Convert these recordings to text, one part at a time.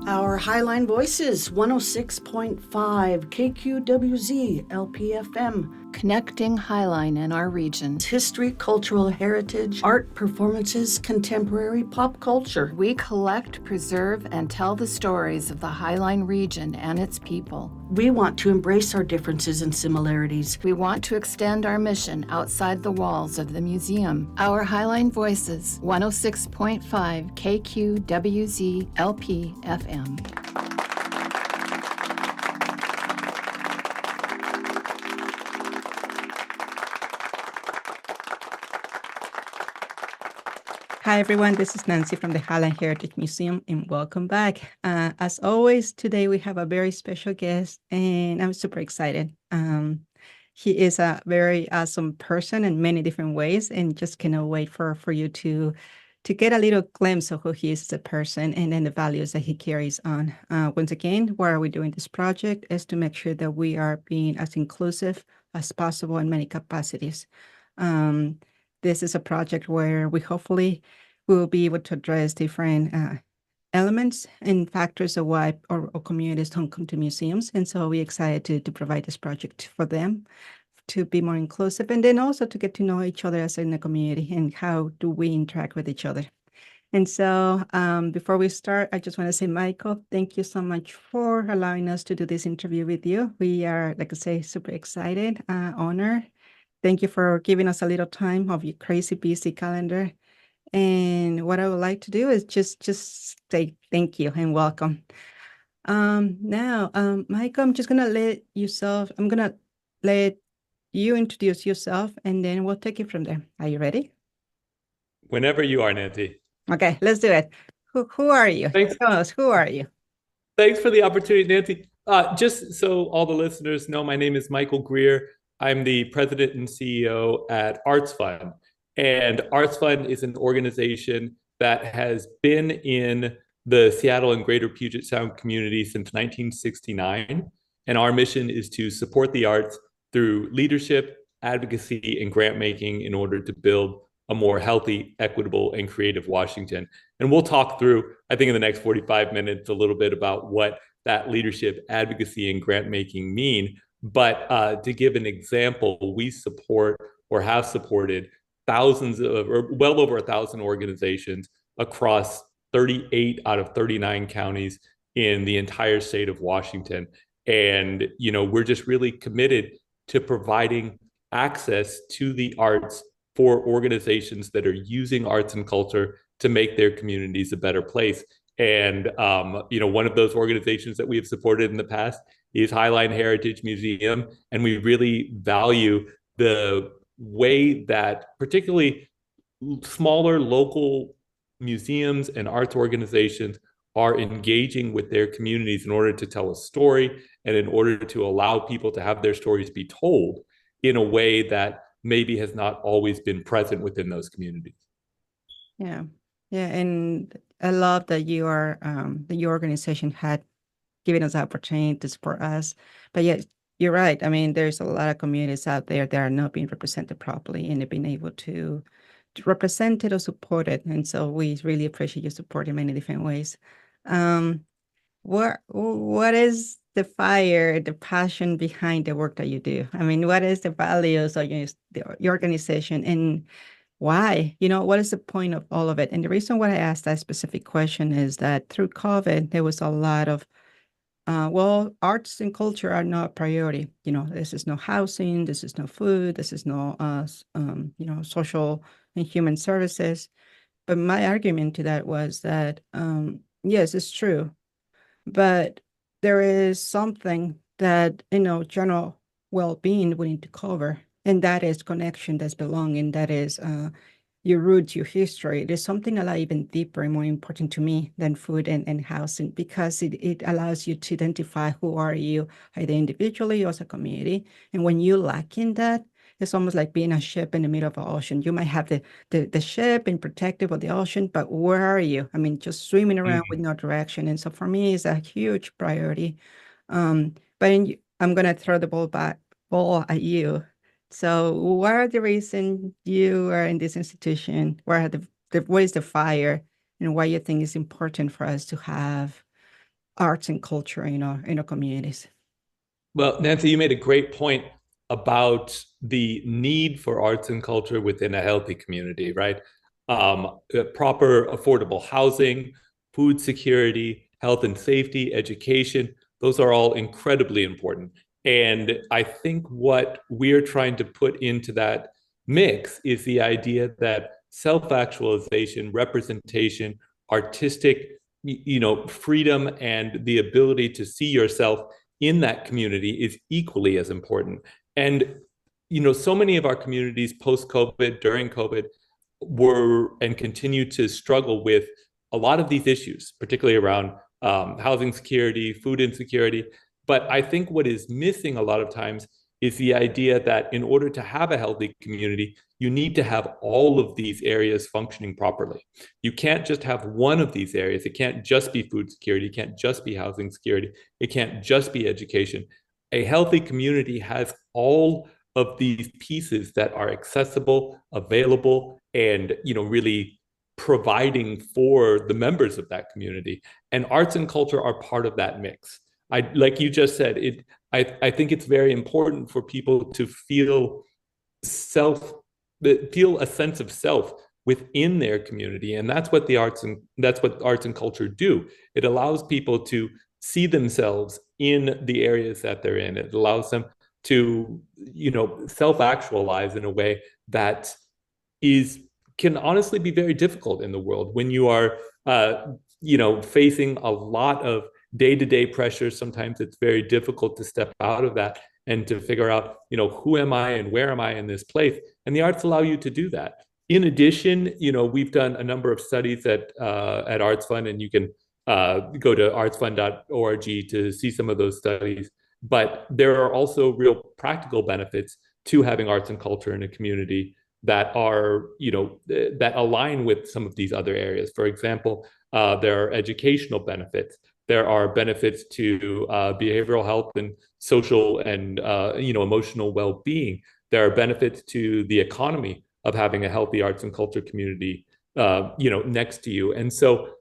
Our Highline Voices, 106.5 KQWZ LPFM. Connecting Highline and our region. History, cultural heritage, art, performances, contemporary pop culture. We collect, preserve, and tell the stories of the Highline region and its people. We want to embrace our differences and similarities. We want to extend our mission outside the walls of the museum. Our Highline Voices, 106.5 KQWZ LPFM. Hi, everyone. This is Nancy from the Highline Heritage Museum, and welcome back. As always, today we have a very special guest, and I'm super excited. He is a very awesome person in many different ways, and just cannot wait for you to get a little glimpse of who he is as a person and then the values that he carries on. Once again, why are we doing this project is to make sure that we are being as inclusive as possible in many capacities. This is a project where we hopefully will be able to address different elements and factors of why our communities don't come to museums. And so we're excited to provide this project for them to be more inclusive, and then also to get to know each other as in the community and how do we interact with each other. And so before we start, I just want to say, Michael, thank you so much for allowing us to do this interview with you. We are, like I say, super excited, honored. Thank you for giving us a little time of your crazy busy calendar. And what I would like to do is just say thank you and welcome. Now, Michael, I'm gonna let you introduce yourself, and then we'll take it from there. Are you ready? Whenever you are, Nancy. Okay, let's do it. Who are you? Thanks. Tell us, who are you? Thanks for the opportunity, Nancy. Just so all the listeners know, my name is Michael Greer. I'm the president and CEO at ArtsFund. And ArtsFund is an organization that has been in the Seattle and Greater Puget Sound community since 1969. And our mission is to support the arts through leadership, advocacy, and grant making in order to build a more healthy, equitable, and creative Washington. And we'll talk through, I think in the next 45 minutes, a little bit about what that leadership, advocacy, and grant making mean. But to give an example, we support or have supported thousands of, or well over 1,000 organizations across 38 out of 39 counties in the entire state of Washington. And, you know, we're just really committed to providing access to the arts for organizations that are using arts and culture to make their communities a better place. And, you know, one of those organizations that we have supported in the past is Highline Heritage Museum. And we really value the way that particularly smaller local museums and arts organizations are engaging with their communities in order to tell a story and in order to allow people to have their stories be told in a way that maybe has not always been present within those communities. Yeah, and I love that your organization had given us the opportunity to support us. But yeah, you're right. I mean, there's a lot of communities out there that are not being represented properly, and they've been able to represent it or support it. And so we really appreciate your support in many different ways. What is the fire, the passion behind the work that you do? I mean, what is the values of your organization, and why? You know, what is the point of all of it? And the reason why I asked that specific question is that through COVID, there was a lot of arts and culture are not a priority. You know, this is no housing, this is no food, this is no, social and human services. But my argument to that was that, yes, it's true, but there is something that, general well-being we need to cover, and that is connection, that's belonging, that is your roots, your history. There's something a lot even deeper and more important to me than food and housing, because it allows you to identify who are you, either individually or as a community. And when you lack in that, it's almost like being a ship in the middle of an ocean. You might have the ship and protective of the ocean, but where are you? I mean, just swimming around with no direction. And so for me, it's a huge priority. I'm going to throw the ball at you. So what are the reasons you are in this institution? What is the fire, and why you think it's important for us to have arts and culture in our communities. Well, Nancy, you made a great point about the need for arts and culture within a healthy community, right? Proper affordable housing, food security, health and safety, education, those are all incredibly important. And I think what we're trying to put into that mix is the idea that self-actualization, representation, artistic, freedom and the ability to see yourself in that community is equally as important. And, so many of our communities post-COVID, during COVID, were and continue to struggle with a lot of these issues, particularly around housing security, food insecurity. But I think what is missing a lot of times is the idea that in order to have a healthy community, you need to have all of these areas functioning properly. You can't just have one of these areas. It can't just be food security. It can't just be housing security. It can't just be education. A healthy community has all of these pieces that are accessible, available, and really providing for the members of that community. And arts and culture are part of that mix. Like you just said, I think it's very important for people to feel a sense of self within their community, and that's what arts and culture do. It allows people to see themselves in the areas that they're in. It allows them to self-actualize in a way that can honestly be very difficult in the world when you are facing a lot of day-to-day pressures. Sometimes it's very difficult to step out of that and to figure out, who am I and where am I in this place? And the arts allow you to do that. In addition, we've done a number of studies at ArtsFund, and you can go to artsfund.org to see some of those studies. But there are also real practical benefits to having arts and culture in a community that are, that align with some of these other areas. For example, there are educational benefits. There are benefits to behavioral health and social and emotional well-being. There are benefits to the economy of having a healthy arts and culture community, next to you. And so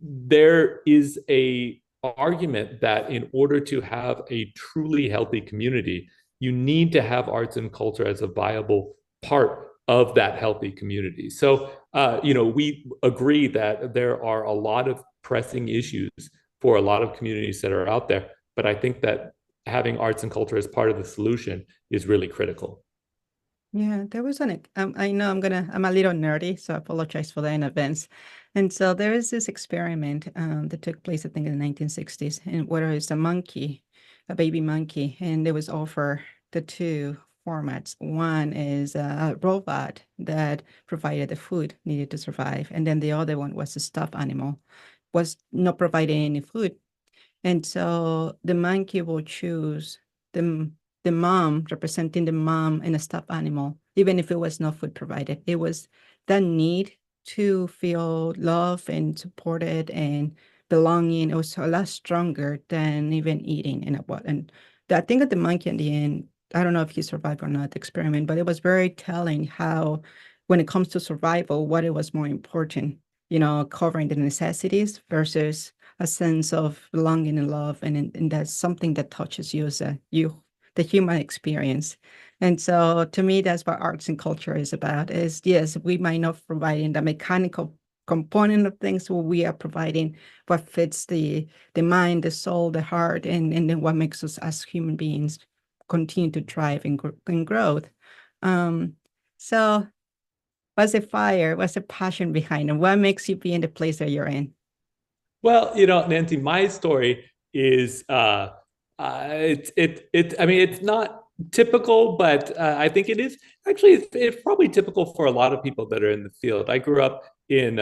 there is a argument that in order to have a truly healthy community, you need to have arts and culture as a viable part of that healthy community. So, we agree that there are a lot of pressing issues for a lot of communities that are out there. But I think that having arts and culture as part of the solution is really critical. Yeah, there was I know I'm a little nerdy, so I apologize for that in advance. And so there is this experiment that took place, I think, in the 1960s, and where it's a baby monkey, and they was offered the two formats. One is a robot that provided the food needed to survive, and then the other one was a stuffed animal, was not providing any food. And so the monkey will choose the mom, representing the mom and a stuffed animal, even if it was no food provided. It was that need to feel love and supported and belonging. It was a lot stronger than even eating. And I think that the monkey at the end, I don't know if he survived or not, the experiment, but it was very telling how, when it comes to survival, what it was more important, covering the necessities versus a sense of belonging and love. And that's something that touches you as the human experience. And so to me, that's what arts and culture is about, is yes, we might not providing the mechanical component of things, what we are providing what fits the mind, the soul, the heart, and then what makes us as human beings continue to thrive and growth. So what's the fire? What's the passion behind it? What makes you be in the place that you're in? Well, Nancy, my story is it's not typical, but I think it is actually it's probably typical for a lot of people that are in the field. I grew up in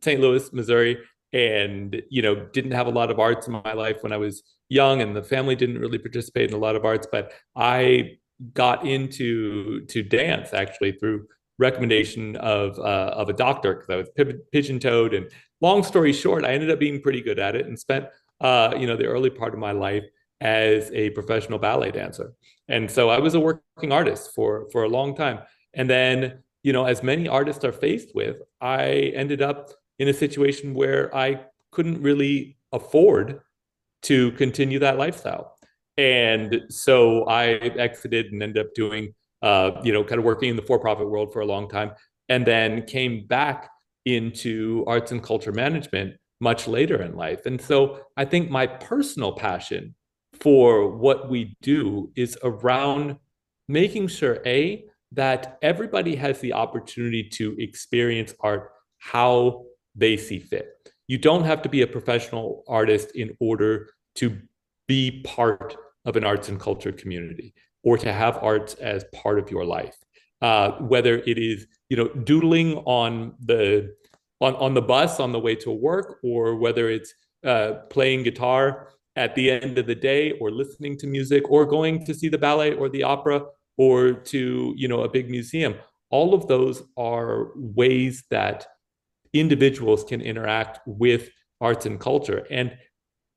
St. Louis, Missouri, and didn't have a lot of arts in my life when I was young, and the family didn't really participate in a lot of arts. But I got into dance actually through recommendation of a doctor, because I was pigeon-toed. And long story short, I ended up being pretty good at it and spent the early part of my life as a professional ballet dancer. And so I was a working artist for a long time. And then, as many artists are faced with, I ended up in a situation where I couldn't really afford to continue that lifestyle. And so I exited and ended up doing, kind of working in the for-profit world for a long time, and then came back into arts and culture management much later in life. And so I think my personal passion for what we do is around making sure, A, that everybody has the opportunity to experience art how they see fit. You don't have to be a professional artist in order to be part of an arts and culture community or to have arts as part of your life. Whether it is, doodling on the bus on the way to work, or whether it's playing guitar at the end of the day, or listening to music, or going to see the ballet or the opera, or to a big museum. All of those are ways that individuals can interact with arts and culture, and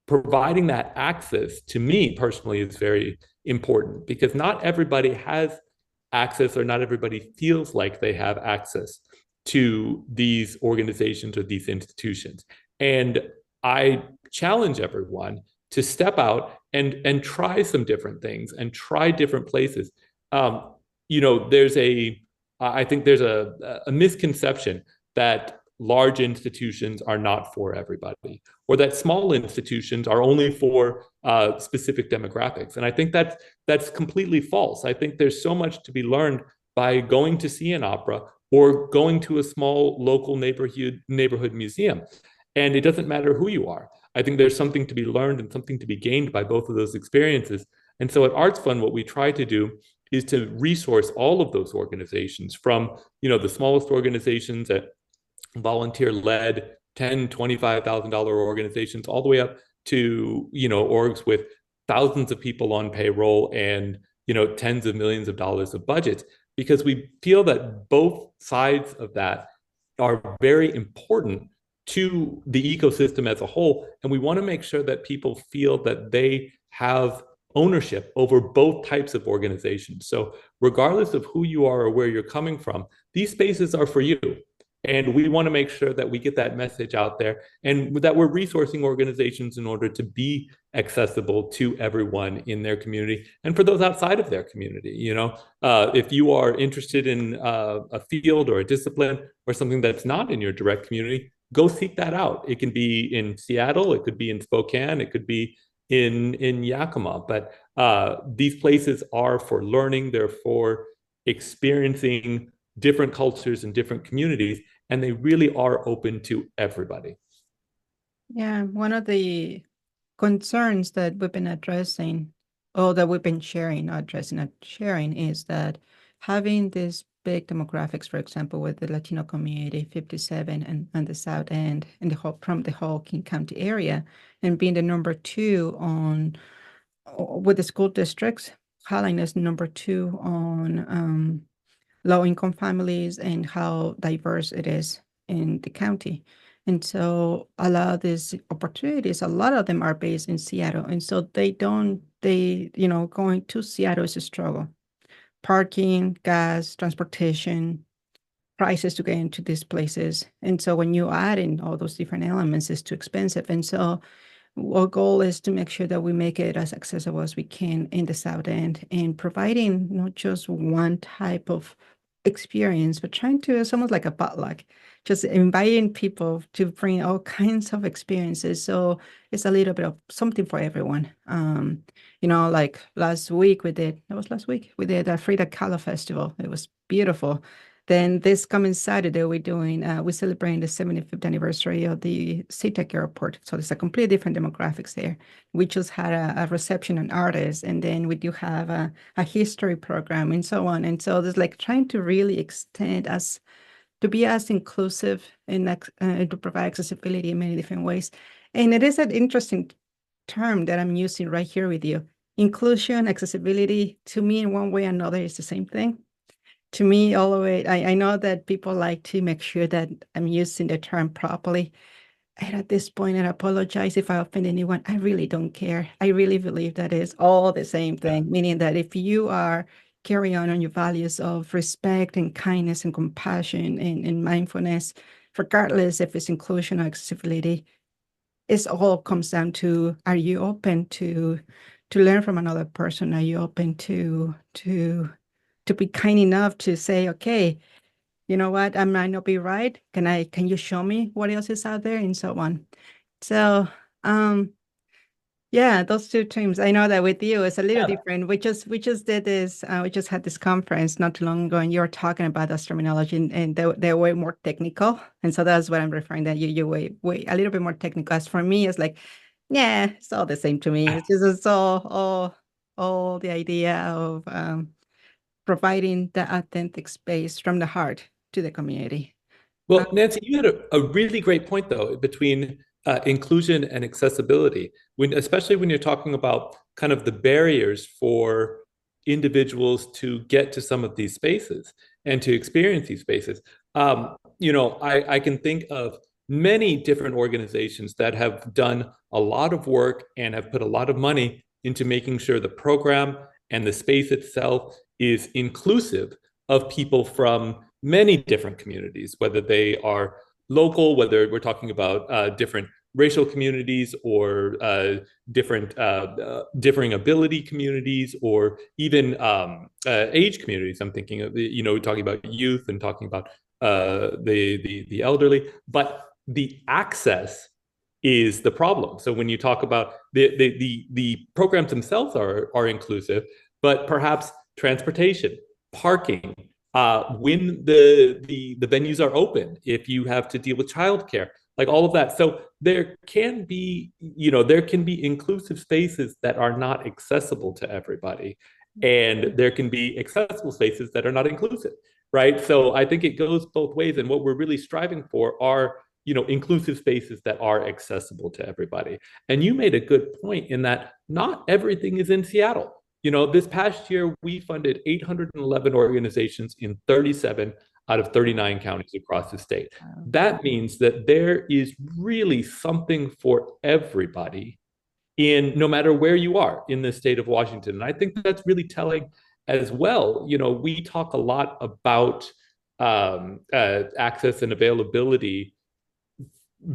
providing that access to me personally is very important, because not everybody has access, or not everybody feels like they have access to these organizations or these institutions. And I challenge everyone to step out and try some different things and try different places. I think there's a misconception that large institutions are not for everybody, or that small institutions are only for specific demographics. And I think that's completely false. I think there's so much to be learned by going to see an opera or going to a small local neighborhood museum. And it doesn't matter who you are. I think there's something to be learned and something to be gained by both of those experiences. And so at ArtsFund, what we try to do is to resource all of those organizations, from the smallest organizations at volunteer-led $10,000, $25,000 organizations, all the way up to orgs with thousands of people on payroll and tens of millions of dollars of budgets, because we feel that both sides of that are very important to the ecosystem as a whole, and we want to make sure that people feel that they have ownership over both types of organizations. So regardless of who you are or where you're coming from, these spaces are for you. And we want to make sure that we get that message out there, and that we're resourcing organizations in order to be accessible to everyone in their community and for those outside of their community. If you are interested in a field or a discipline or something that's not in your direct community, go seek that out. It can be in Seattle, it could be in Spokane, it could be in Yakima, but these places are for learning. They're for experiencing different cultures and different communities, and they really are open to everybody. Yeah, one of the concerns that we've been addressing, or that we've been sharing, not addressing, not sharing, is that having these big demographics, for example, with the Latino community, 57 and the South End, and from the whole King County area, and being the number 2 on with the school districts. Highline is number 2 on low-income families and how diverse it is in the county. And so a lot of these opportunities, a lot of them are based in Seattle. And so going to Seattle is a struggle. Parking, gas, transportation, prices to get into these places. And so when you add in all those different elements, it's too expensive. And so our goal is to make sure that we make it as accessible as we can in the South End, and providing not just one type of experience, but trying to, it's almost like a potluck, just inviting people to bring all kinds of experiences. So it's a little bit of something for everyone. Like last week we did a Frida Kahlo Festival. It was beautiful. Then this coming Saturday, we're celebrating the 75th anniversary of the SeaTac Airport. So there's a completely different demographics there. We just had a reception and artists, and then we do have a history program and so on. And so there's like trying to really extend us to be as inclusive and to provide accessibility in many different ways. And it is an interesting term that I'm using right here with you. Inclusion, accessibility, to me in one way or another is the same thing. To me, all the way, I know that people like to make sure that I'm using the term properly. And at this point, I apologize if I offend anyone. I really don't care. I really believe that it's all the same thing, meaning that if you are carrying on your values of respect and kindness and compassion and mindfulness, regardless if it's inclusion or accessibility, It all comes down to, are you open to learn from another person? Are you open to be kind enough to say, okay, you know what, I might not be right. Can you show me what else is out there, and so on. So yeah, those two teams. I know that with you it's a little different. We just did this. We just had this conference not too long ago, and you were talking about this terminology, and they're way more technical. And so that's what I'm referring that you way a little bit more technical. As for me, it's like, yeah, it's all the same to me. It's just it's all the idea of providing the authentic space from the heart to the community. Well, Nancy, you had a really great point, though, between inclusion and accessibility, especially when you're talking about kind of the barriers for individuals to get to some of these spaces and to experience these spaces. I can think of many different organizations that have done a lot of work and have put a lot of money into making sure the program and the space itself is inclusive of people from many different communities, whether they are local, whether we're talking about different racial communities or differing ability communities, or even age communities. I'm thinking of, talking about youth and talking about the elderly, but the access is the problem. So when you talk about the programs themselves are inclusive, but perhaps transportation, parking, when the venues are open, if you have to deal with childcare, like all of that. So there can be inclusive spaces that are not accessible to everybody, and there can be accessible spaces that are not inclusive, right? So I think it goes both ways, and what we're really striving for are inclusive spaces that are accessible to everybody. And you made a good point in that not everything is in Seattle. This past year, we funded 811 organizations in 37 out of 39 counties across the state. That means that there is really something for everybody in no matter where you are in the state of Washington. And I think that's really telling as well. We talk a lot about access and availability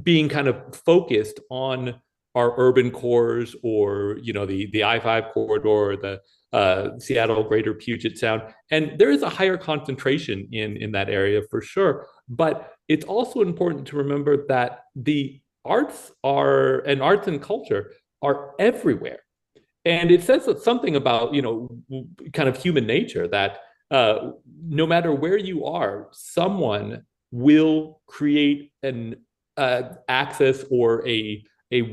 being kind of focused on our urban cores, or the I-5 corridor, the Seattle Greater Puget Sound, and there is a higher concentration in that area for sure. But it's also important to remember that the arts and culture are everywhere, and it says something about kind of human nature that no matter where you are, someone will create an access or a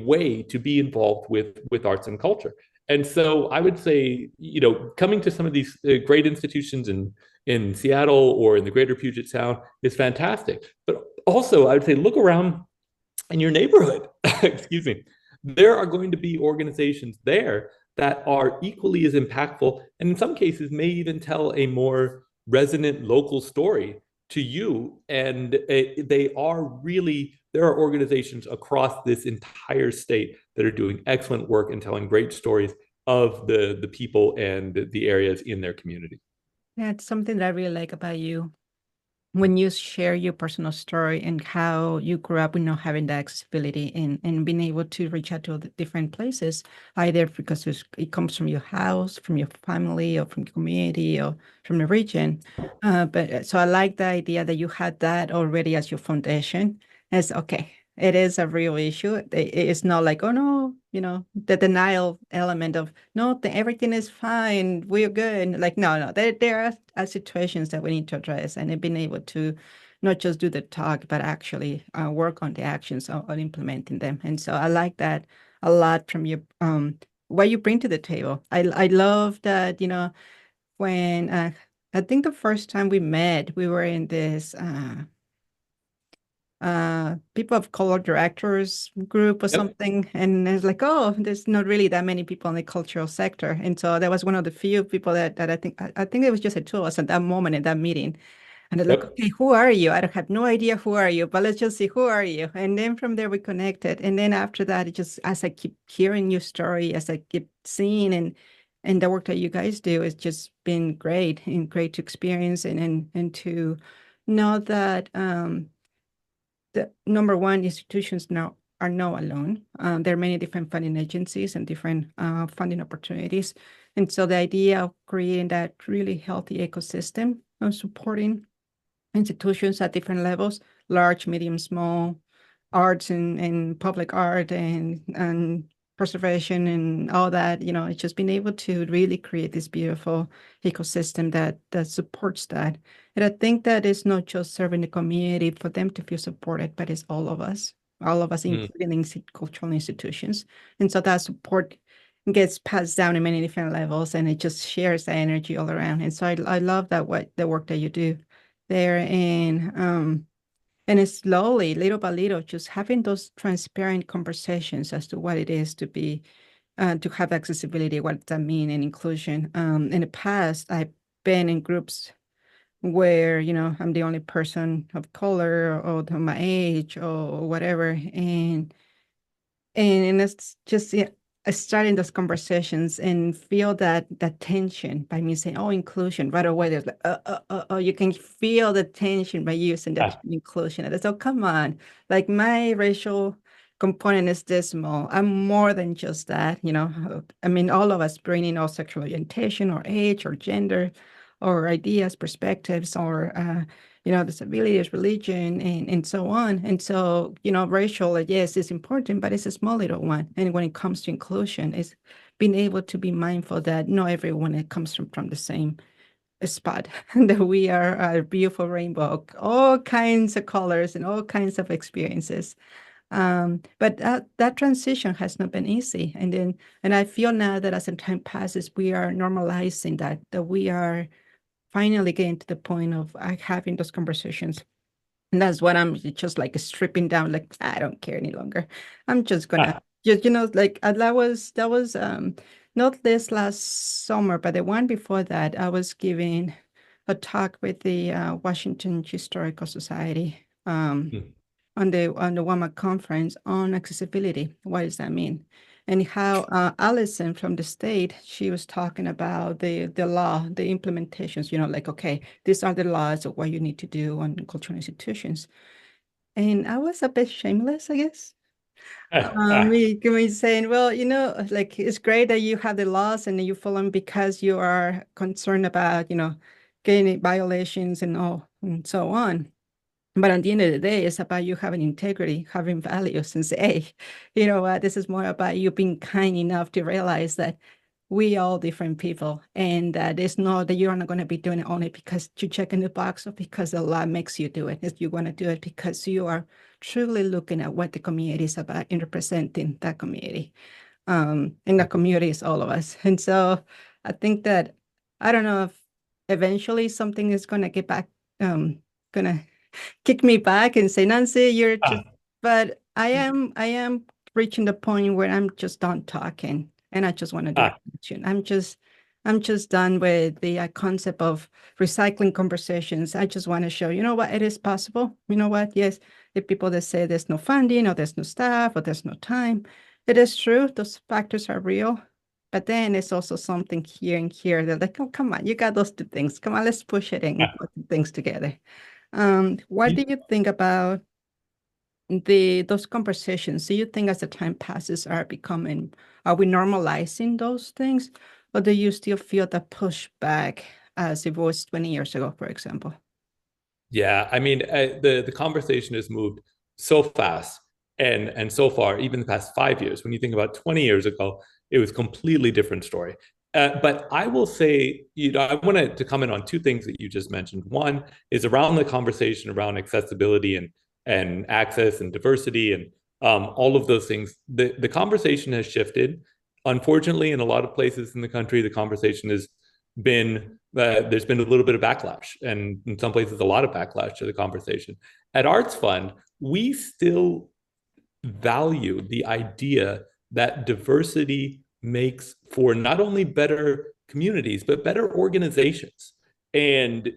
way to be involved with arts and culture. And so I would say, coming to some of these great institutions in Seattle or in the Greater Puget Sound is fantastic. But also, I would say, look around in your neighborhood. Excuse me. There are going to be organizations there that are equally as impactful, and in some cases may even tell a more resonant local story to you. And there are organizations across this entire state that are doing excellent work and telling great stories of the people and the areas in their community. That's something that I really like about you. When you share your personal story and how you grew up, having that accessibility and being able to reach out to different places, either because it comes from your house, from your family, or from your community, or from the region. But so I like the idea that you had that already as your foundation. As okay, it is a real issue. It's not like, oh no, the denial element of no, everything is fine, we're good. Like no, there are situations that we need to address, and being able to not just do the talk, but actually work on the actions on implementing them. And so I like that a lot from your what you bring to the table. I love that when I think the first time we met, we were in this people of color directors group or something, and it's like, oh, there's not really that many people in the cultural sector. And so that was one of the few people that I think it was just a two of us at that moment in that meeting. And they're like, okay, who are you? I don't have no idea who are you, but let's just see, who are you? And then from there we connected. And then after that, it just, as I keep hearing your story, as I keep seeing and the work that you guys do, it's just been great and great to experience and to know that the number one, institutions now are not alone. There are many different funding agencies and different funding opportunities. And so the idea of creating that really healthy ecosystem of supporting institutions at different levels, large, medium, small, arts and public art and preservation and all that, it's just been able to really create this beautiful ecosystem that supports that. And I think that is not just serving the community for them to feel supported, but it's all of us, including cultural institutions. And so that support gets passed down in many different levels, and it just shares the energy all around. And so I love that the work that you do there. And it's slowly, little by little, just having those transparent conversations as to what it is to be, to have accessibility, what does that mean, and inclusion. In the past, I've been in groups where, I'm the only person of color or my age or whatever. And it's just, yeah, starting those conversations and feel that tension by me saying, "Oh, inclusion," right away. There's like, you can feel the tension by using that inclusion. And so, come on, like my racial component is this small. I'm more than just that. I mean, all of us bringing our sexual orientation or age or gender or ideas, perspectives, or disabilities, religion, and so on. And so, racial, yes, is important, but it's a small little one. And when it comes to inclusion, it's being able to be mindful that not everyone comes from the same spot, and that we are a beautiful rainbow, all kinds of colors and all kinds of experiences. But that transition has not been easy. And I feel now that as the time passes, we are normalizing that we are finally getting to the point of having those conversations. And that's what I'm just like stripping down, like, I don't care any longer. I'm just gonna just, like that was not this last summer, but the one before that, I was giving a talk with the Washington Historical Society on the WAMA conference on accessibility. What does that mean? And how Allison from the state, she was talking about the law, the implementations, like, okay, these are the laws of what you need to do on cultural institutions. And I was a bit shameless, I guess. Me saying, well, like, it's great that you have the laws and you follow them because you are concerned about, getting violations and all and so on. But at the end of the day, it's about you having integrity, having values, and say, hey, you know what, this is more about you being kind enough to realize that we all different people, and that it's not that you're not going to be doing it only because you check in the box or because the law makes you do it. If you want to do it because you are truly looking at what the community is about and representing that community. And the community is all of us. And so I think that, I don't know if eventually something is going to get back, going to kick me back and say, Nancy, you're just, but I am reaching the point where I'm just done talking and I just want to do action. I'm just done with the concept of recycling conversations. I just want to show, what, it is possible. You know what? Yes, the people that say there's no funding or there's no staff or there's no time, it is true. Those factors are real. But then it's also something here and here that, like, oh, come on, you got those two things. Come on, let's push it and put things together. What do you think about those conversations? Do you think as the time passes are we normalizing those things, or do you still feel the pushback as it was 20 years ago, for example? Yeah, I mean, the conversation has moved so fast and so far, even the past 5 years. When you think about 20 years ago, it was a completely different story. But I will say, I wanted to comment on two things that you just mentioned. One is around the conversation around accessibility and access and diversity and all of those things. The conversation has shifted. Unfortunately, in a lot of places in the country, the conversation has been there's been a little bit of backlash, and in some places a lot of backlash to the conversation. At ArtsFund, we still value the idea that diversity makes for not only better communities but better organizations. And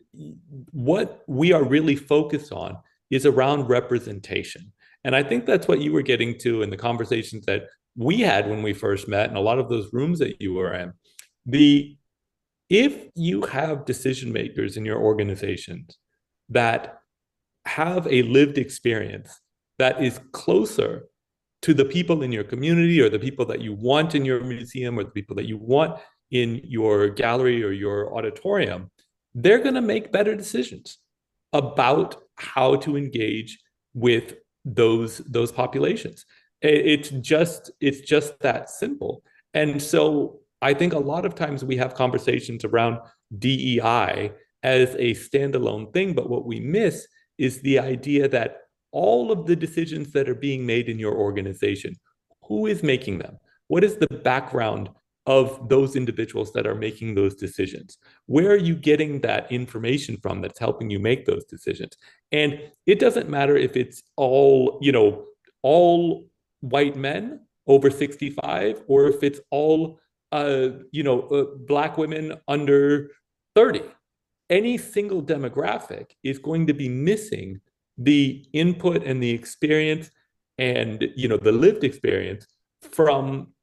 what we are really focused on is around representation. And I think that's what you were getting to in the conversations that we had when we first met, and a lot of those rooms that you were in. If you have decision makers in your organizations that have a lived experience that is closer to the people in your community or the people that you want in your museum or the people that you want in your gallery or your auditorium, they're going to make better decisions about how to engage with those populations. It's just that simple. And so I think a lot of times we have conversations around DEI as a standalone thing, but what we miss is the idea that all of the decisions that are being made in your organization, who is making them? What is the background of those individuals that are making those decisions? Where are you getting that information from that's helping you make those decisions? And it doesn't matter if it's all white men over 65 or if it's all Black women under 30. Any single demographic is going to be missing the input and the experience and the lived experience from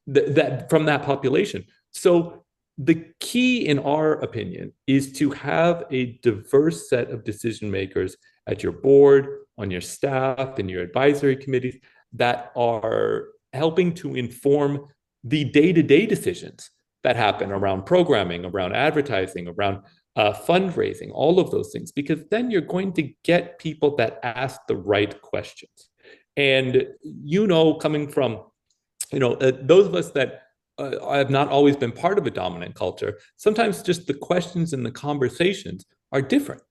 that population. So the key, in our opinion, is to have a diverse set of decision makers at your board, on your staff, in your advisory committees that are helping to inform the day-to-day decisions that happen around programming, around advertising, around fundraising, all of those things, because then you're going to get people that ask the right questions. And coming from those of us that have not always been part of a dominant culture, sometimes just the questions and the conversations are different.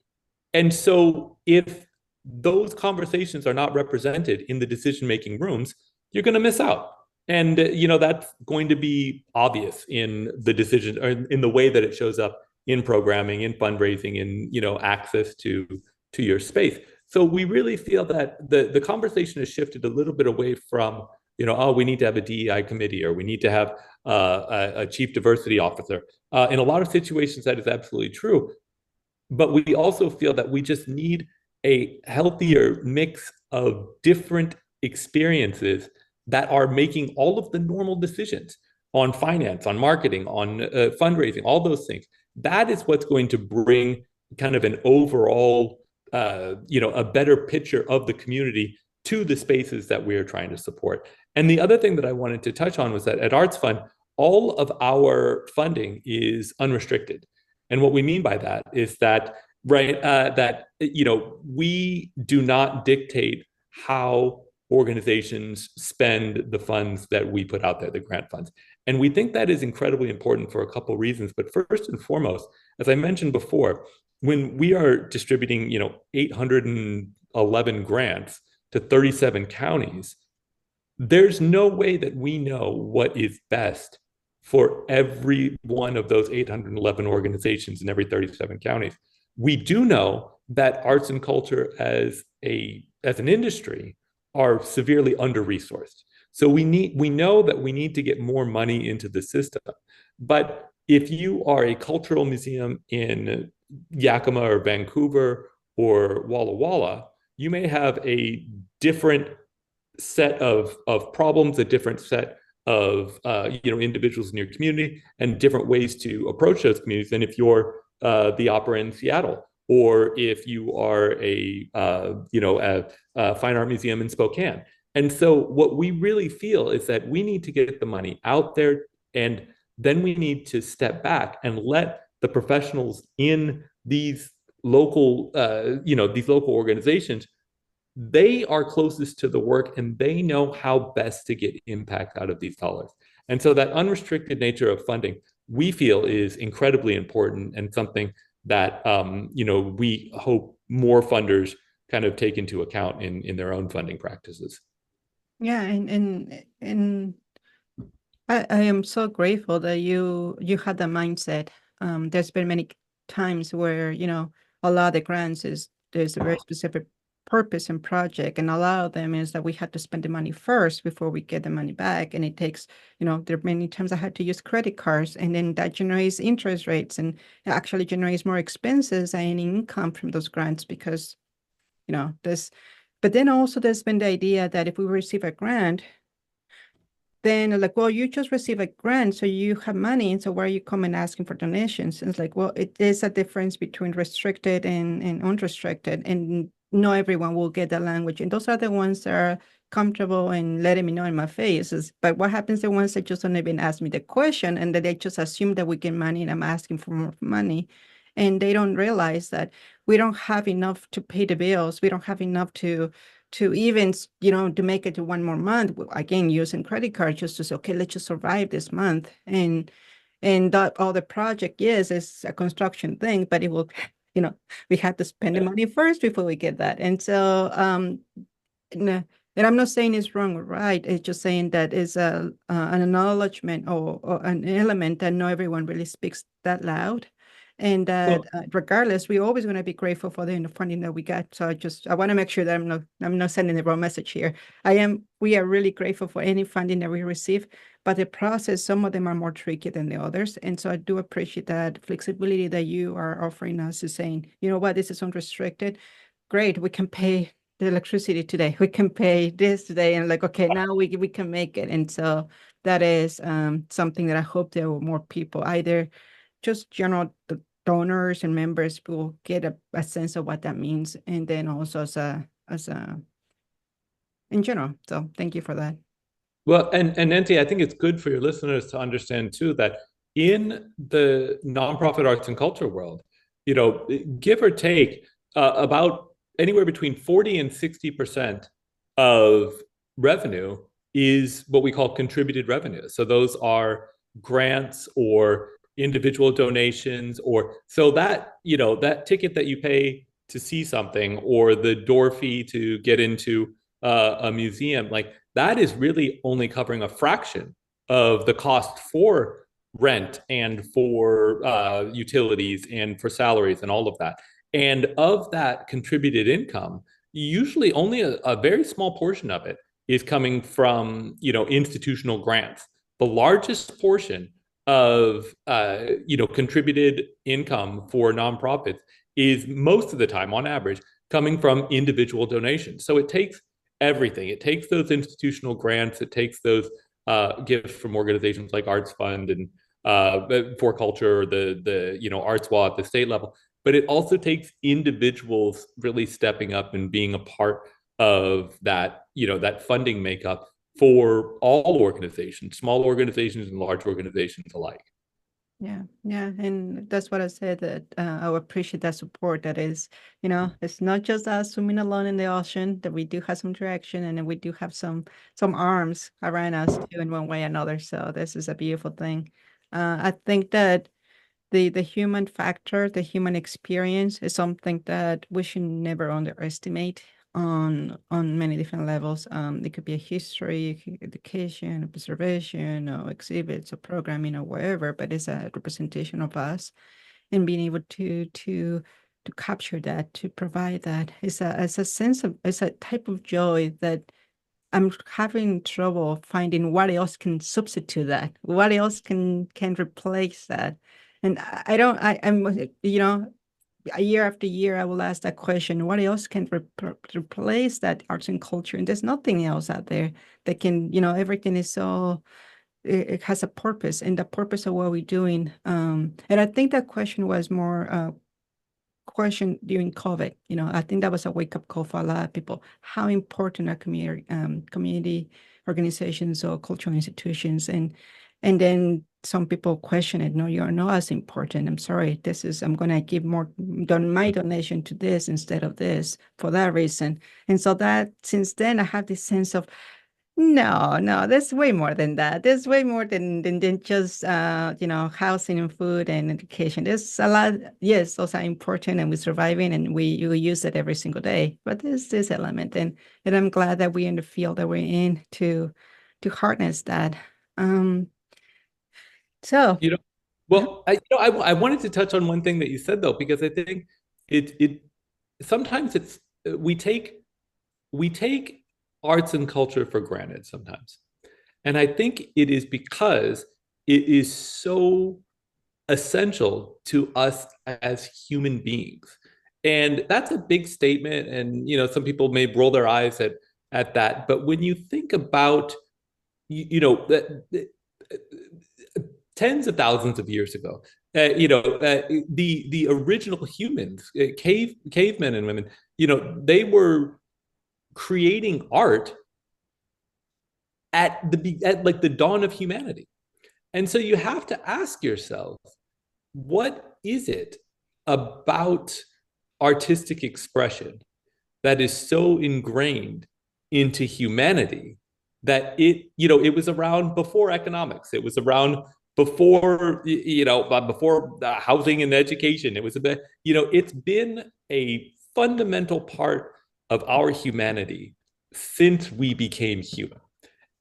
And so if those conversations are not represented in the decision-making rooms, you're going to miss out. And that's going to be obvious in the decision or in the way that it shows up in programming, in fundraising, in access to your space. So we really feel that the conversation has shifted a little bit away from we need to have a DEI committee or we need to have a chief diversity officer. In a lot of situations, that is absolutely true. But we also feel that we just need a healthier mix of different experiences that are making all of the normal decisions on finance, on marketing, on fundraising, all those things. That is what's going to bring kind of an overall, a better picture of the community to the spaces that we're trying to support. And the other thing that I wanted to touch on was that at ArtsFund, all of our funding is unrestricted. And what we mean by that is that, we do not dictate how organizations spend the funds that we put out there, the grant funds. And we think that is incredibly important for a couple of reasons. But first and foremost, as I mentioned before, when we are distributing, 811 grants to 37 counties, there's no way that we know what is best for every one of those 811 organizations in every 37 counties. We do know that arts and culture as an industry are severely under-resourced. So we know that we need to get more money into the system. But if you are a cultural museum in Yakima or Vancouver or Walla Walla, you may have a different set of problems, a different set of individuals in your community, and different ways to approach those communities than if you're the opera in Seattle, or if you are a fine art museum in Spokane. And so what we really feel is that we need to get the money out there, and then we need to step back and let the professionals in these local organizations, they are closest to the work and they know how best to get impact out of these dollars. And so that unrestricted nature of funding, we feel, is incredibly important and something that we hope more funders kind of take into account in their own funding practices. Yeah, and I am so grateful that you had the mindset. There's been many times where a lot of the grants there's a very specific purpose and project, and a lot of them is that we had to spend the money first before we get the money back, and it takes there are many times I had to use credit cards, and then that generates interest rates and it actually generates more expenses and income from those grants because this. But then also there's been the idea that if we receive a grant, then like, well, you just receive a grant, so you have money, and so why are you coming asking for donations? And it's like, well, it is a difference between restricted and unrestricted, and not everyone will get that language. And those are the ones that are comfortable in letting me know in my face. But what happens the ones that just don't even ask me the question and that they just assume that we get money and I'm asking for more money. And they don't realize that we don't have enough to pay the bills. We don't have enough to even, to make it to one more month. Again, using credit card just to say, okay, let's just survive this month. And that all the project is a construction thing, but it will, we have to spend the money first before we get that. And so, and I'm not saying it's wrong or right. It's just saying that is an acknowledgement or an element that not everyone really speaks that loud. And that regardless, we're always going to be grateful for the funding that we got. So I want to make sure that I'm not sending the wrong message here. We are really grateful for any funding that we receive, but the process, some of them are more tricky than the others. And so I do appreciate that flexibility that you are offering us, is saying, you know what, this is unrestricted. Great, we can pay the electricity today. We can pay this today. And like, okay, now we can make it. And so that is something that I hope there were more people, either just general donors and members will get a sense of what that means. And then also as a in general. So thank you for that. Well, and Nancy, I think it's good for your listeners to understand too that in the nonprofit arts and culture world, give or take about anywhere between 40 and 60% of revenue is what we call contributed revenue. So those are grants or individual donations, or so that, that ticket that you pay to see something, or the door fee to get into a museum, like that is really only covering a fraction of the cost for rent and for utilities and for salaries and all of that. And of that contributed income, usually only a very small portion of it is coming from, institutional grants. The largest portion of, contributed income for nonprofits is most of the time, on average, coming from individual donations. So it takes everything. It takes those institutional grants. It takes those gifts from organizations like ArtsFund and for culture, the ArtsWA at the state level. But it also takes individuals really stepping up and being a part of that, that funding makeup for all organizations, small organizations and large organizations alike. Yeah, and that's what I said, that I appreciate that support. That is, it's not just us swimming alone in the ocean, that we do have some direction, and then we do have some arms around us too, in one way or another. So this is a beautiful thing. I think that the human factor, the human experience, is something that we should never underestimate on many different levels. It could be a history, education, observation, or exhibits, or programming, or wherever, but it's a representation of us, and being able to capture that, to provide that, it's a type of joy that I'm having trouble finding what else can substitute that, what else can replace that. And I'm year after year, I will ask that question: what else can replace that arts and culture? And there's nothing else out there that can, everything is so, it has a purpose, and the purpose of what we're doing. And I think that question was more question during COVID. I think that was a wake up call for a lot of people, how important are community organizations or cultural institutions. And then some people question it. No, you're not as important. I'm sorry. I'm going to give more my donation to this instead of this for that reason. And so that since then I have this sense of, no, there's way more than that. There's way more than just, housing and food and education. There's a lot. Yes, those are important, and we're surviving, and we use it every single day. But there's this element, and I'm glad that we're in the field that we're in to harness that. So, Well, I wanted to touch on one thing that you said though, because I think it sometimes we take arts and culture for granted sometimes. And I think it is because it is so essential to us as human beings. And that's a big statement. And, some people may roll their eyes at that. But when you think about, tens of thousands of years ago, the original humans, cavemen and women, they were creating art at like the dawn of humanity. And so you have to ask yourself, what is it about artistic expression that is so ingrained into humanity that it was around before economics, it was around before housing and education, it was a bit, it's been a fundamental part of our humanity since we became human.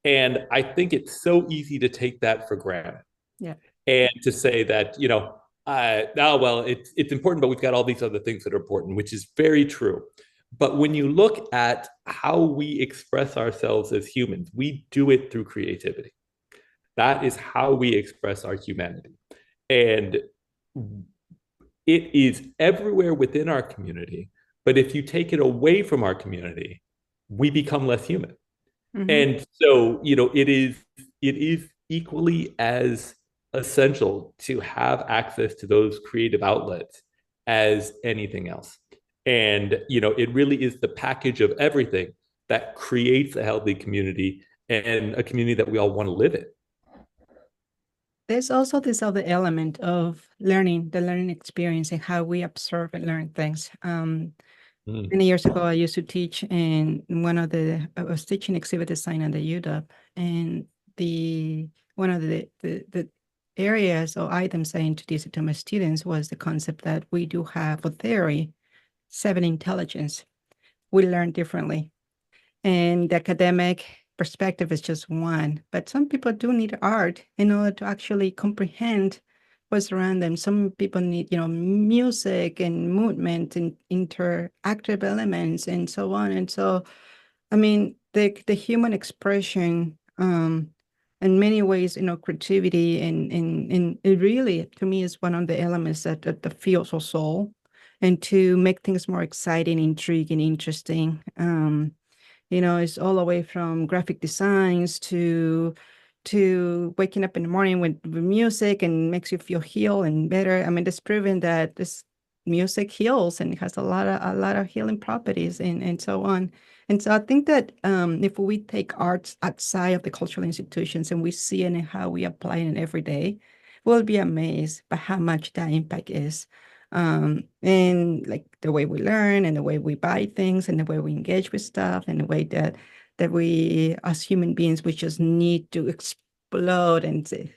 And I think it's so easy to take that for granted. Yeah. And to say that, well, it's important, but we've got all these other things that are important, which is very true. But when you look at how we express ourselves as humans, we do it through creativity. That is how we express our humanity. And it is everywhere within our community. But if you take it away from our community, we become less human. Mm-hmm. And so, it is equally as essential to have access to those creative outlets as anything else. And, it really is the package of everything that creates a healthy community and a community that we all want to live in. There's also this other element of learning, the learning experience, and how we observe and learn things. Many years ago, I used to teach, and I was teaching exhibit design at the UW, and one of the areas or items I introduced to my students was the concept that we do have a theory, 7 intelligence. We learn differently, and the academic perspective is just one, but some people do need art in order to actually comprehend what's around them. Some people need, music and movement and interactive elements and so on. And so, I mean, the human expression, in many ways, creativity and it really, to me, is one of the elements that feels our soul, and to make things more exciting, intriguing, interesting. It's all the way from graphic designs to waking up in the morning with music and makes you feel healed and better. I mean, it's proven that this music heals and it has a lot of healing properties and so on. And so I think that if we take arts outside of the cultural institutions and we see it and how we apply it every day, we'll be amazed by how much that impact is. And like the way we learn and the way we buy things and the way we engage with stuff and the way that we as human beings, we just need to explode and say,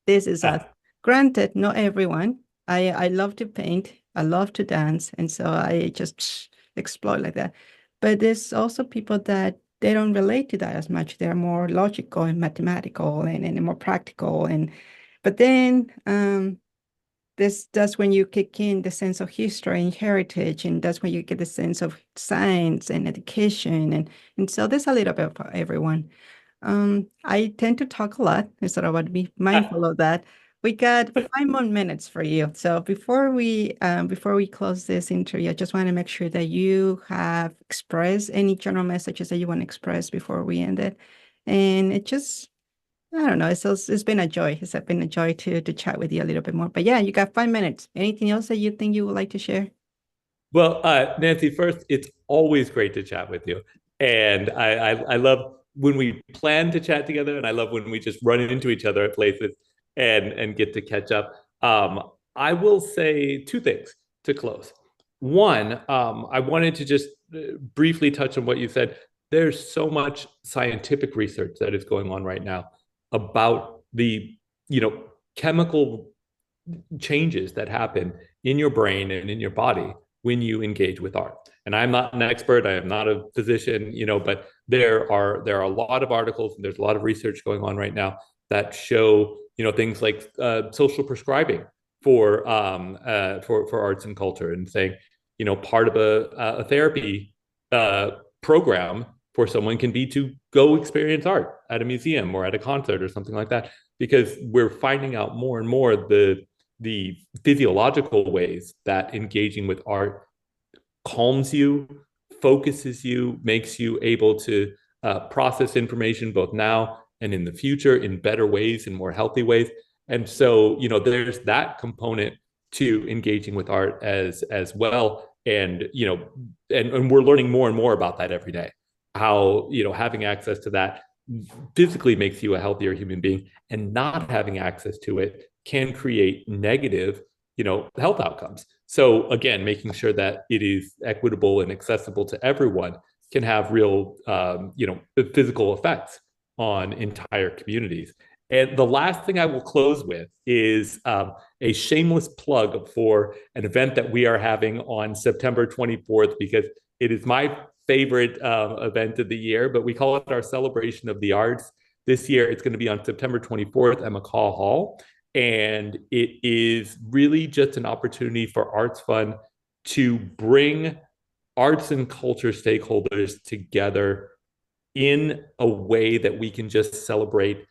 this is us. Granted, not everyone. I love to paint. I love to dance. And so I just explode like that. But there's also people that they don't relate to that as much. They're more logical and mathematical and more practical. But then that's when you kick in the sense of history and heritage, and that's when you get the sense of science and education, and so there's a little bit for everyone. I tend to talk a lot, and so I want to be mindful of that. We got 5 more minutes for you. So before we close this interview, I just want to make sure that you have expressed any general messages that you want to express before we end it. And I don't know. It's been a joy. It's been a joy to chat with you a little bit more. But yeah, you got 5 minutes. Anything else that you think you would like to share? Well, Nancy, first, it's always great to chat with you. And I love when we plan to chat together, and I love when we just run into each other at places and get to catch up. I will say 2 things to close. One, I wanted to just briefly touch on what you said. There's so much scientific research that is going on right now about the chemical changes that happen in your brain and in your body when you engage with art. And I'm not an expert, I am not a physician, but there are a lot of articles and there's a lot of research going on right now that show things like social prescribing for arts and culture, and saying part of a therapy program for someone can be to go experience art at a museum or at a concert or something like that, because we're finding out more and more the physiological ways that engaging with art calms you, focuses you, makes you able to process information both now and in the future in better ways, in more healthy ways. And so, there's that component to engaging with art as well. And, and we're learning more and more about that every day. How, having access to that physically makes you a healthier human being, and not having access to it can create negative, health outcomes. So again, making sure that it is equitable and accessible to everyone can have real, physical effects on entire communities. And the last thing I will close with is a shameless plug for an event that we are having on September 24th, because it is my favorite event of the year, but we call it our Celebration of the Arts. This year, it's going to be on September 24th at McCaw Hall. And it is really just an opportunity for ArtsFund to bring arts and culture stakeholders together in a way that we can just celebrate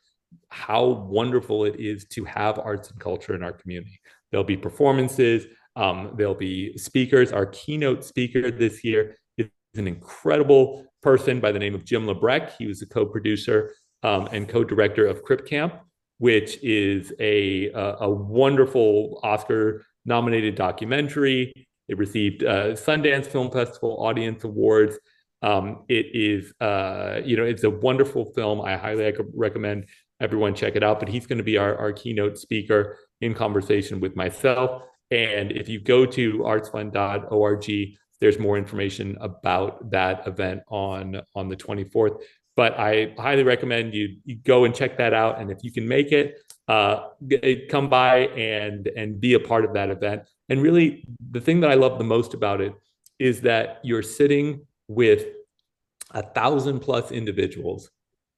how wonderful it is to have arts and culture in our community. There'll be performances, there'll be speakers. Our keynote speaker this year is an incredible person by the name of Jim Lebrecht. He was a co-producer and co-director of Crip Camp, which is a wonderful Oscar-nominated documentary. It received Sundance Film Festival Audience Awards. It is, it's a wonderful film. I highly recommend everyone check it out. But he's going to be our keynote speaker in conversation with myself. And if you go to artsfund.org, there's more information about that event on the 24th. But I highly recommend you go and check that out. And if you can make it, come by and be a part of that event. And really, the thing that I love the most about it is that you're sitting with 1,000+ individuals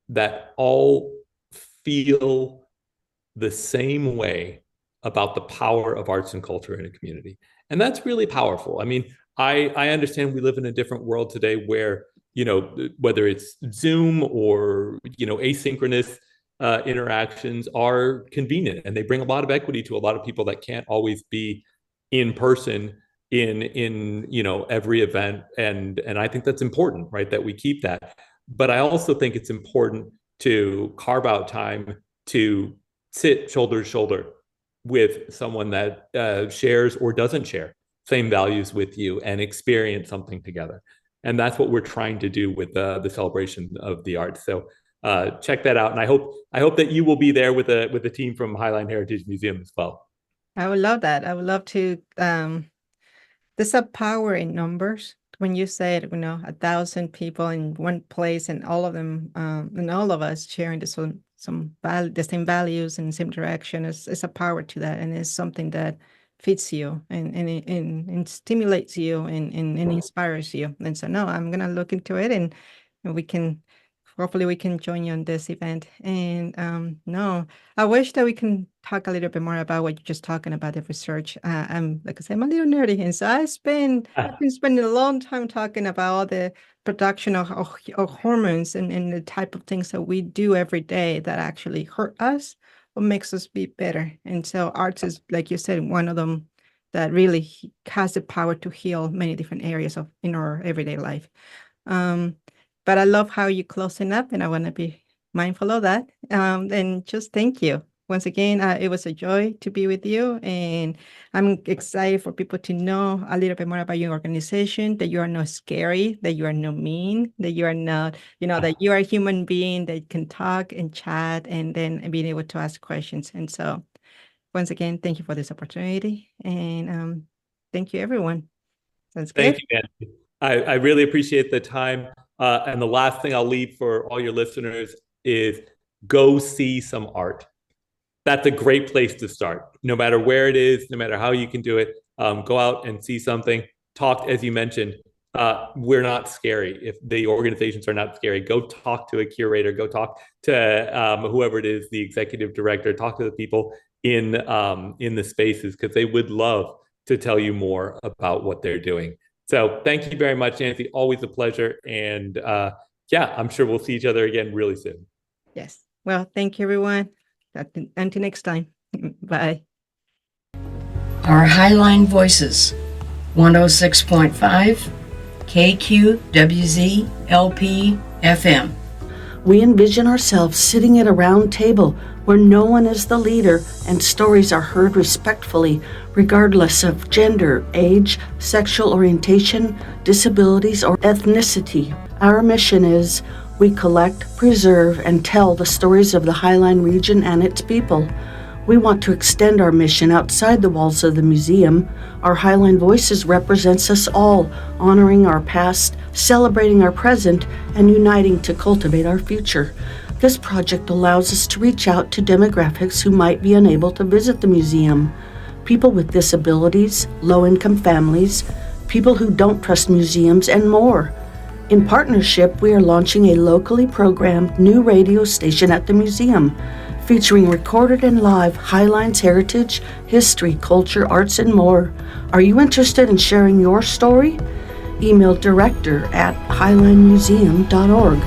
that all feel the same way about the power of arts and culture in a community. And that's really powerful. I mean, I understand we live in a different world today where, whether it's Zoom or, asynchronous interactions are convenient, and they bring a lot of equity to a lot of people that can't always be in person in every event. And I think that's important, right? That we keep that. But I also think it's important to carve out time to sit shoulder to shoulder with someone that shares or doesn't share same values with you and experience something together. And that's what we're trying to do with the celebration of the arts. So check that out. And I hope that you will be there with a team from Highline Heritage Museum as well. I would love that. I would love to. There's a power in numbers. When you said, 1,000 people in one place, and all of them, and all of us sharing the same values and same direction, is a power to that, and it's something that fits you and stimulates you and inspires you. And so, no, I'm gonna look into it, and we can. Hopefully we can join you on this event. And no, I wish that we can talk a little bit more about what you're just talking about, the research. Like I said, I'm a little nerdy, and so I've been spending a long time talking about all the production of hormones and the type of things that we do every day that actually hurt us or makes us be better. And so arts is, like you said, one of them that really has the power to heal many different areas in our everyday life. But I love how you're closing up, and I want to be mindful of that. And just thank you. Once again, it was a joy to be with you, and I'm excited for people to know a little bit more about your organization, that you are not scary, that you are not mean, that you are not, that you are a human being that can talk and chat and then being able to ask questions. And so once again, thank you for this opportunity, and thank you, everyone. Sounds good. Thank you, Nancy. I really appreciate the time. And the last thing I'll leave for all your listeners is go see some art. That's a great place to start. No matter where it is, no matter how you can do it, go out and see something. Talk, as you mentioned, we're not scary. If the organizations are not scary, go talk to a curator, go talk to whoever it is, the executive director, talk to the people in the spaces, because they would love to tell you more about what they're doing. So thank you very much, Nancy. Always a pleasure. And I'm sure we'll see each other again really soon. Yes. Well, thank you, everyone. Until next time. Bye. Our Highline Voices, 106.5 KQWZ LP FM. We envision ourselves sitting at a round table where no one is the leader and stories are heard respectfully, regardless of gender, age, sexual orientation, disabilities, or ethnicity. Our mission is We collect, preserve, and tell the stories of the Highline region and its people. We want to extend our mission outside the walls of the museum. Our Highline Voices represents us all, honoring our past, celebrating our present, and uniting to cultivate our future. This project allows us to reach out to demographics who might be unable to visit the museum. People with disabilities, low-income families, people who don't trust museums, and more. In partnership, we are launching a locally programmed new radio station at the museum, featuring recorded and live Highline's heritage, history, culture, arts, and more. Are you interested in sharing your story? Email director@highlinemuseum.org.